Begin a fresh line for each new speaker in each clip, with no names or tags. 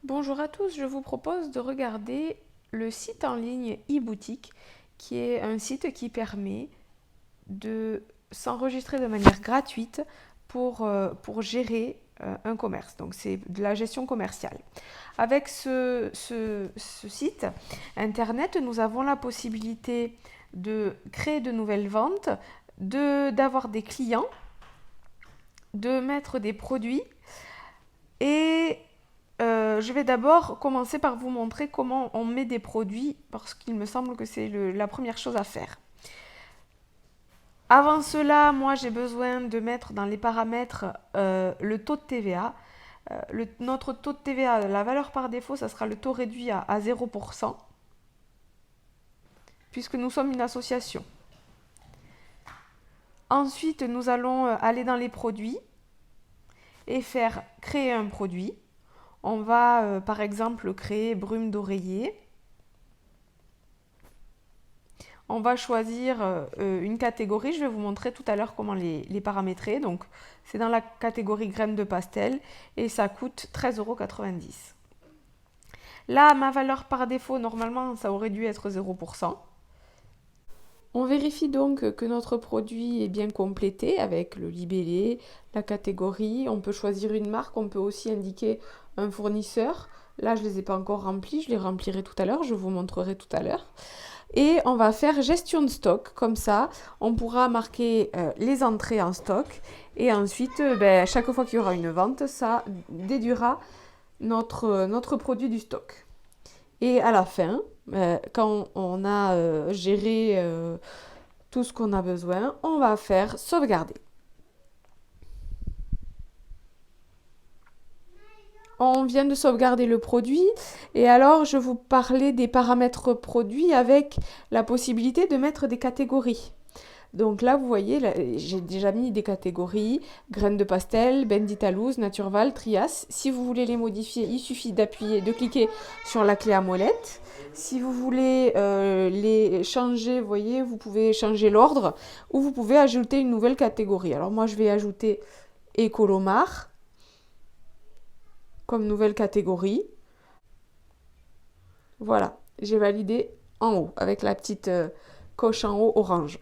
Bonjour à tous, je vous propose de regarder le site en ligne e-boutique qui est un site qui permet de s'enregistrer de manière gratuite pour gérer un commerce. Donc c'est de la gestion commerciale. Avec ce site internet, nous avons la possibilité de créer de nouvelles ventes, d'avoir des clients, de mettre des produits et je vais d'abord commencer par vous montrer comment on met des produits parce qu'il me semble que c'est la première chose à faire. Avant cela, moi j'ai besoin de mettre dans les paramètres le taux de TVA. Notre taux de TVA, la valeur par défaut, ça sera le taux réduit à 0%, puisque nous sommes une association. Ensuite, nous allons aller dans les produits et faire créer un produit. On va par exemple créer brume d'oreiller. On va choisir une catégorie. Je vais vous montrer tout à l'heure comment les paramétrer. Donc, c'est dans la catégorie graines de pastel et ça coûte 13,90 €. Là, ma valeur par défaut, normalement, ça aurait dû être 0%. On vérifie donc que notre produit est bien complété avec le libellé, la catégorie. On peut choisir une marque, on peut aussi indiquer un fournisseur. Là, je ne les ai pas encore remplis, je les remplirai tout à l'heure, je vous montrerai tout à l'heure. Et on va faire gestion de stock, comme ça, on pourra marquer les entrées en stock. Et ensuite, chaque fois qu'il y aura une vente, ça déduira notre produit du stock. Et à la fin, quand on a géré tout ce qu'on a besoin, on va faire sauvegarder. On vient de sauvegarder le produit et alors je vous parlais des paramètres produits avec la possibilité de mettre des catégories. Donc là, vous voyez, j'ai déjà mis des catégories, graines de pastel, Benditalouse, Naturval, Trias. Si vous voulez les modifier, il suffit de cliquer sur la clé à molette. Si vous voulez les changer, vous voyez, vous pouvez changer l'ordre ou vous pouvez ajouter une nouvelle catégorie. Alors moi, je vais ajouter Écolomar comme nouvelle catégorie. Voilà, j'ai validé en haut avec la petite coche en haut orange.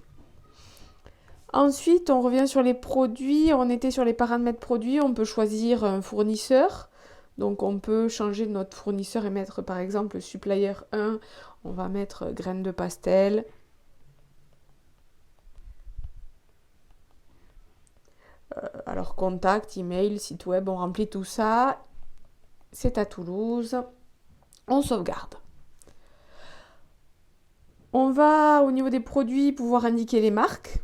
Ensuite, on revient sur les produits. On était sur les paramètres produits. On peut choisir un fournisseur. Donc, on peut changer notre fournisseur et mettre par exemple supplier 1. On va mettre graines de pastel. Alors, contact, email, site web, on remplit tout ça. C'est à Toulouse. On sauvegarde. On va, au niveau des produits, pouvoir indiquer les marques.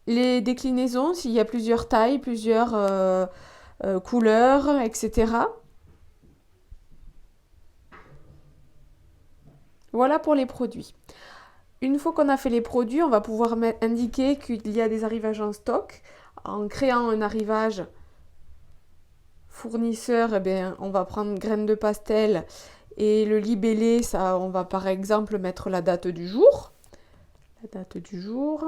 Les déclinaisons, s'il y a plusieurs tailles, plusieurs couleurs, etc. Voilà pour les produits. Une fois qu'on a fait les produits, on va pouvoir indiquer qu'il y a des arrivages en stock. En créant un arrivage fournisseur, on va prendre graines de pastel et le libellé, ça, on va par exemple mettre la date du jour. La date du jour.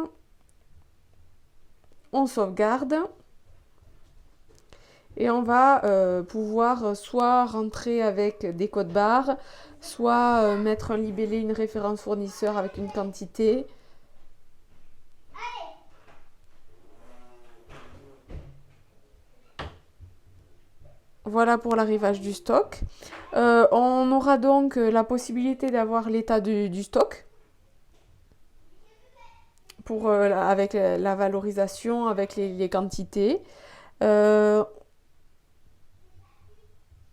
On sauvegarde. Et on va pouvoir soit rentrer avec des codes barres, soit mettre un libellé, une référence fournisseur avec une quantité. Voilà pour l'arrivage du stock. On aura donc la possibilité d'avoir l'état du stock avec la valorisation, avec les quantités.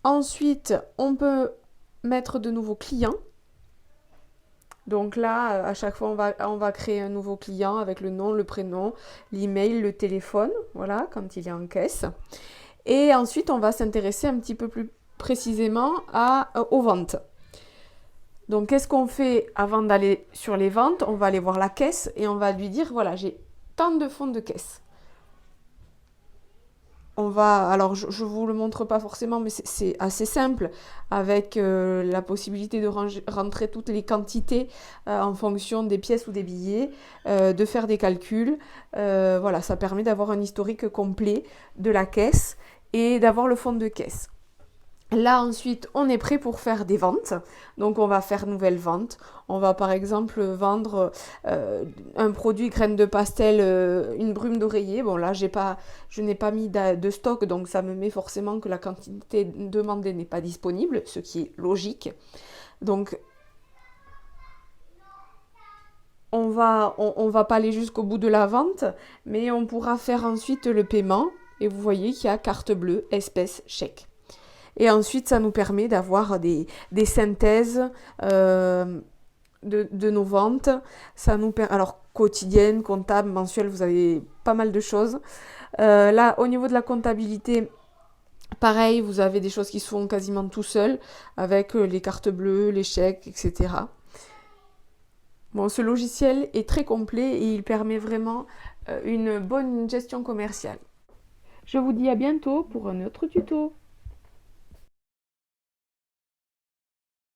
Ensuite, on peut mettre de nouveaux clients. Donc là, à chaque fois, on va créer un nouveau client avec le nom, le prénom, l'email, le téléphone, voilà, quand il est en caisse. Et ensuite, on va s'intéresser un petit peu plus précisément aux ventes. Donc, qu'est-ce qu'on fait avant d'aller sur les ventes? On va aller voir la caisse et on va lui dire, voilà, j'ai tant de fonds de caisse. Alors je vous le montre pas forcément, mais c'est assez simple avec la possibilité de rentrer toutes les quantités en fonction des pièces ou des billets, de faire des calculs. Voilà, ça permet d'avoir un historique complet de la caisse et d'avoir le fond de caisse. Là ensuite on est prêt pour faire des ventes, donc on va faire nouvelle vente, on va par exemple vendre un produit graines de pastel, une brume d'oreiller, bon là je n'ai pas mis de stock donc ça me met forcément que la quantité demandée n'est pas disponible, ce qui est logique, donc on va pas aller jusqu'au bout de la vente, mais on pourra faire ensuite le paiement et vous voyez qu'il y a carte bleue, espèce, chèque. Et ensuite, ça nous permet d'avoir des synthèses de nos ventes. Ça nous alors, quotidienne, comptable, mensuelle, vous avez pas mal de choses. Là, au niveau de la comptabilité, pareil, vous avez des choses qui se font quasiment tout seul, avec les cartes bleues, les chèques, etc. Bon, ce logiciel est très complet et il permet vraiment une bonne gestion commerciale. Je vous dis à bientôt pour un autre tuto.